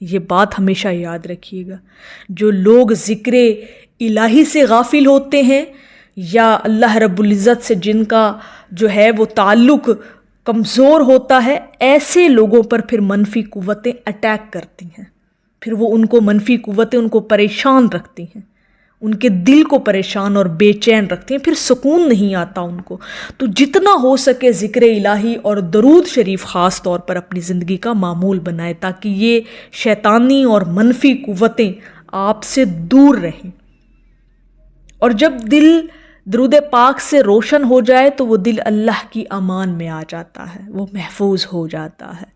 یہ بات ہمیشہ یاد رکھیے گا. جو لوگ ذکر الہی سے غافل ہوتے ہیں یا اللہ رب العزت سے جن کا جو ہے وہ تعلق کمزور ہوتا ہے، ایسے لوگوں پر پھر منفی قوتیں اٹیک کرتی ہیں. پھر وہ ان کو منفی قوتیں ان کو پریشان رکھتی ہیں، ان کے دل کو پریشان اور بے چین رکھتی ہیں، پھر سکون نہیں آتا ان کو. تو جتنا ہو سکے ذکر الہی اور درود شریف خاص طور پر اپنی زندگی کا معمول بنائے، تاکہ یہ شیطانی اور منفی قوتیں آپ سے دور رہیں. اور جب دل درود پاک سے روشن ہو جائے تو وہ دل اللہ کی امان میں آ جاتا ہے، وہ محفوظ ہو جاتا ہے،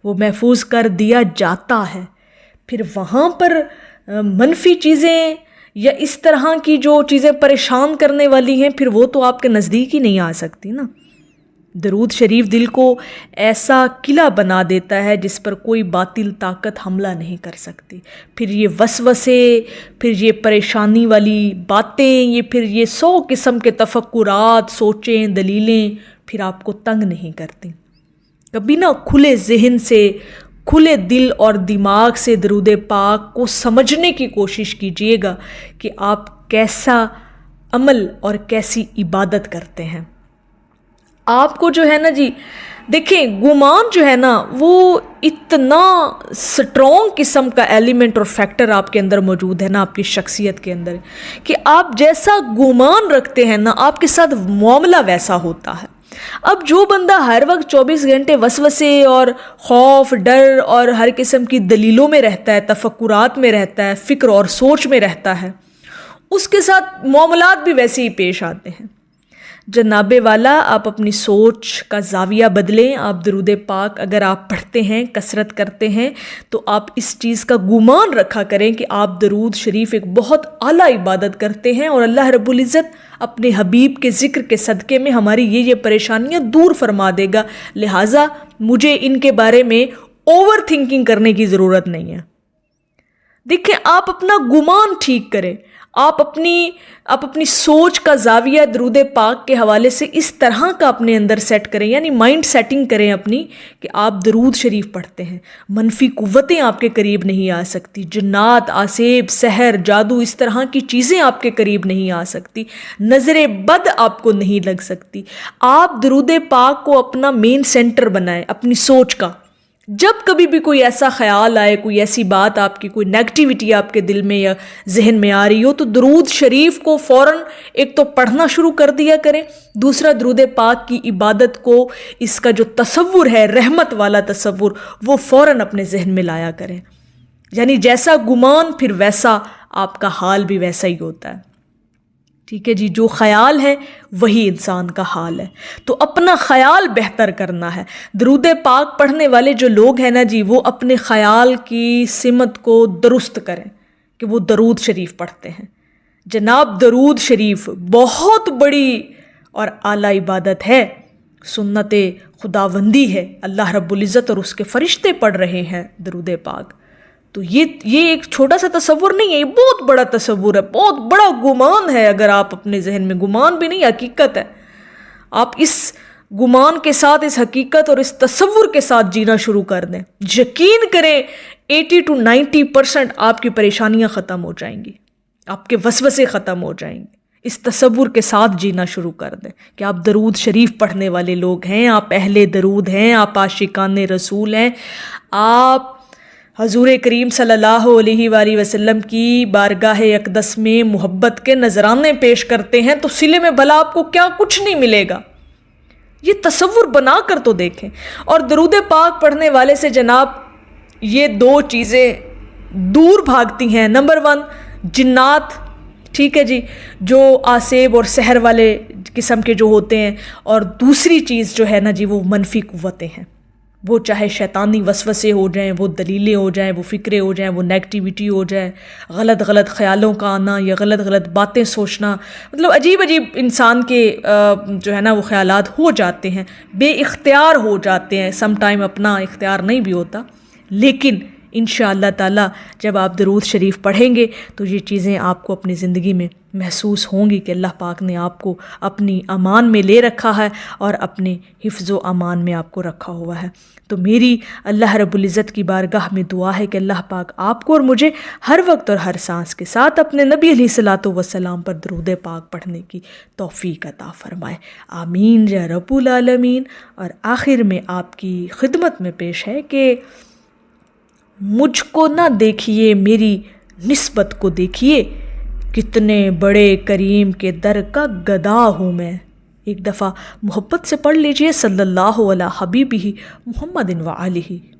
وہ محفوظ کر دیا جاتا ہے. پھر وہاں پر منفی چیزیں یا اس طرح کی جو چیزیں پریشان کرنے والی ہیں، پھر وہ تو آپ کے نزدیک ہی نہیں آ سکتی نا. درود شریف دل کو ایسا قلعہ بنا دیتا ہے جس پر کوئی باطل طاقت حملہ نہیں کر سکتی. پھر یہ وسوسے، پھر یہ پریشانی والی باتیں، یہ 100 قسم کے تفکرات، سوچیں، دلیلیں پھر آپ کو تنگ نہیں کرتی. کبھی نہ کھلے ذہن سے، کھلے دل اور دماغ سے درود پاک کو سمجھنے کی کوشش کیجیے گا کہ آپ کیسا عمل اور کیسی عبادت کرتے ہیں. آپ کو جو ہے نا جی، دیکھیں گمان جو ہے نا وہ اتنا سٹرونگ قسم کا ایلیمنٹ اور فیکٹر آپ کے اندر موجود ہے نا، آپ کی شخصیت کے اندر، کہ آپ جیسا گمان رکھتے ہیں نا آپ کے ساتھ معاملہ ویسا ہوتا ہے. اب جو بندہ ہر وقت 24 گھنٹے وسوسے اور خوف، ڈر اور ہر قسم کی دلیلوں میں رہتا ہے، تفکرات میں رہتا ہے، فکر اور سوچ میں رہتا ہے، اس کے ساتھ معاملات بھی ویسے ہی پیش آتے ہیں. جناب والا، آپ اپنی سوچ کا زاویہ بدلیں. آپ درود پاک اگر آپ پڑھتے ہیں، کثرت کرتے ہیں، تو آپ اس چیز کا گمان رکھا کریں کہ آپ درود شریف ایک بہت اعلیٰ عبادت کرتے ہیں، اور اللہ رب العزت اپنے حبیب کے ذکر کے صدقے میں ہماری یہ پریشانیاں دور فرما دے گا. لہٰذا مجھے ان کے بارے میں اوور تھنکنگ کرنے کی ضرورت نہیں ہے. دیکھیں، آپ اپنا گمان ٹھیک کریں. آپ اپنی سوچ کا زاویہ درود پاک کے حوالے سے اس طرح کا اپنے اندر سیٹ کریں، یعنی مائنڈ سیٹنگ کریں اپنی، کہ آپ درود شریف پڑھتے ہیں. منفی قوتیں آپ کے قریب نہیں آ سکتی، جنات، آسیب، سحر، جادو، اس طرح کی چیزیں آپ کے قریب نہیں آ سکتی، نظر بد آپ کو نہیں لگ سکتی. آپ درود پاک کو اپنا مین سینٹر بنائیں اپنی سوچ کا. جب کبھی بھی کوئی ایسا خیال آئے، کوئی ایسی بات آپ کی، کوئی نیگیٹیوٹی آپ کے دل میں یا ذہن میں آ رہی ہو، تو درود شریف کو فوراً ایک تو پڑھنا شروع کر دیا کریں. دوسرا، درود پاک کی عبادت کو، اس کا جو تصور ہے رحمت والا تصور، وہ فوراً اپنے ذہن میں لایا کریں. یعنی جیسا گمان پھر ویسا آپ کا حال بھی ویسا ہی ہوتا ہے. ٹھیک ہے جی، جو خیال ہے وہی انسان کا حال ہے. تو اپنا خیال بہتر کرنا ہے. درود پاک پڑھنے والے جو لوگ ہیں نا جی، وہ اپنے خیال کی سمت کو درست کریں کہ وہ درود شریف پڑھتے ہیں. جناب، درود شریف بہت بڑی اور اعلیٰ عبادت ہے، سنت خداوندی ہے. اللہ رب العزت اور اس کے فرشتے پڑھ رہے ہیں درود پاک. تو یہ ایک چھوٹا سا تصور نہیں ہے، یہ بہت بڑا تصور ہے، بہت بڑا گمان ہے. اگر آپ اپنے ذہن میں، گمان بھی نہیں، حقیقت ہے، آپ اس گمان کے ساتھ، اس حقیقت اور اس تصور کے ساتھ جینا شروع کر دیں. یقین کریں 80 to 90% آپ کی پریشانیاں ختم ہو جائیں گی، آپ کے وسوسے ختم ہو جائیں گے. اس تصور کے ساتھ جینا شروع کر دیں کہ آپ درود شریف پڑھنے والے لوگ ہیں، آپ اہل درود ہیں، آپ عاشقان رسول ہیں، آپ حضور کریم صلی اللہ علیہ وآلہ وسلم کی بارگاہ اقدس میں محبت کے نذرانے پیش کرتے ہیں. تو صلے میں بھلا آپ کو کیا کچھ نہیں ملے گا. یہ تصور بنا کر تو دیکھیں. اور درود پاک پڑھنے والے سے جناب یہ 2 چیزیں دور بھاگتی ہیں. نمبر 1 جنات، ٹھیک ہے جی، جو آسیب اور سحر والے قسم کے جو ہوتے ہیں. اور دوسری چیز جو ہے نا جی، وہ منفی قوتیں ہیں. وہ چاہے شیطانی وسوسے ہو جائیں، وہ دلیلیں ہو جائیں، وہ فکریں ہو جائیں، وہ نیگیٹیوٹی ہو جائے، غلط خیالوں کا آنا یا غلط باتیں سوچنا. مطلب عجیب انسان کے جو ہے نا وہ خیالات ہو جاتے ہیں، بے اختیار ہو جاتے ہیں. سم ٹائم اپنا اختیار نہیں بھی ہوتا، لیکن انشاءاللہ تعالی جب آپ درود شریف پڑھیں گے تو یہ چیزیں آپ کو اپنی زندگی میں محسوس ہوں گی کہ اللہ پاک نے آپ کو اپنی امان میں لے رکھا ہے اور اپنے حفظ و امان میں آپ کو رکھا ہوا ہے۔ تو میری اللہ رب العزت کی بارگاہ میں دعا ہے کہ اللہ پاک آپ کو اور مجھے ہر وقت اور ہر سانس کے ساتھ اپنے نبی علیہ الصلوۃ والسلام پر درود پاک پڑھنے کی توفیق عطا فرمائے، آمین یا رب العالمین۔ اور آخر میں آپ کی خدمت میں پیش ہے کہ مجھ کو نہ دیکھیے میری نسبت کو دیکھیے، کتنے بڑے کریم کے در کا گدا ہوں میں۔ ایک دفعہ محبت سے پڑھ لیجئے صلی اللہ علیہ حبیبہ محمد و آلہ۔